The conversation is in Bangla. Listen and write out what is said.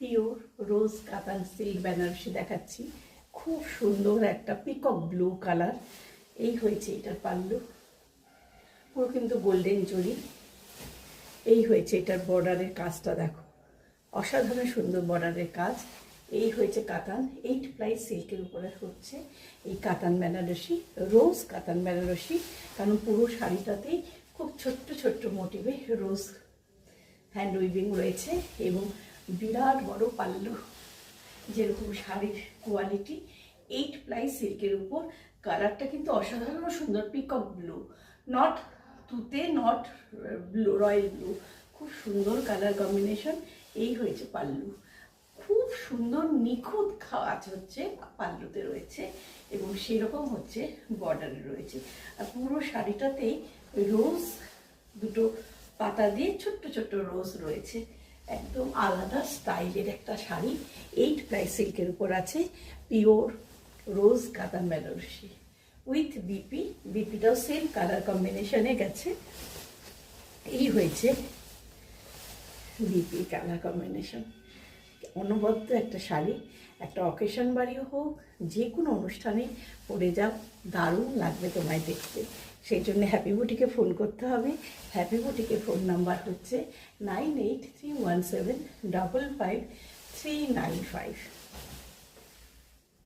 পিওর রোজ কাতান সিল্ক বেনারসি দেখাচ্ছি। খুব সুন্দর একটা পিকক ব্লু কালার। এই হয়েছে এটার পাল্লু, পুরো কিন্তু গোল্ডেন জরি। এই হয়েছে এটার বর্ডারের কাজটা, দেখো অসাধারণ সুন্দর বর্ডারের কাজ। এই হয়েছে কাতান 8 প্লাই সিল্কের উপরে হচ্ছে এই কাতান বেনারসি, রোজ কাতান বেনারসি। কারণ পুরো শাড়িটাতেই খুব ছোট্ট ছোট্ট মোটিভে রোজ হ্যান্ড উইভিং রয়েছে এবং বিরাট বড় পাল্লু। যেরকম শাড়ির কোয়ালিটি 8 প্লাই সিল্কের উপর। কালারটা কিন্তু অসাধারণ সুন্দর, পিকক ব্লু, নট তুতে, নট ব্লু, রয়্যাল ব্লু, খুব সুন্দর কালার কম্বিনেশন। এই হয়েছে পাল্লু, খুব সুন্দর নিখুঁত কাজ হচ্ছে পাল্লুতে রয়েছে এবং সেরকম হচ্ছে বর্ডারে রয়েছে। আর পুরো শাড়িটাতেই রোজ দুটো পাতা দিয়ে ছোট্ট ছোট্ট রোজ রয়েছে। একদম আলাদা স্টাইলের একটা শাড়ি 8 প্লাই সিল্কের উপর আছে, পিওর রোজ কাতান বেনারসি উইথ বিপি। বিপিটাও সেম কালার কম্বিনেশনে গেছে। এই হয়েছে বিপি কালার কম্বিনেশন। অনবদ্য একটা শাড়ি, একটা অকেশন বাড়িও হোক, যে কোনো অনুষ্ঠানে পরে যাও, দারুণ লাগবে তোমায় দেখতে। সেই জন্য হ্যাপি বুটিকে ফোন করতে হবে। হ্যাপি বুটিকে ফোন নাম্বার হচ্ছে 9831755395।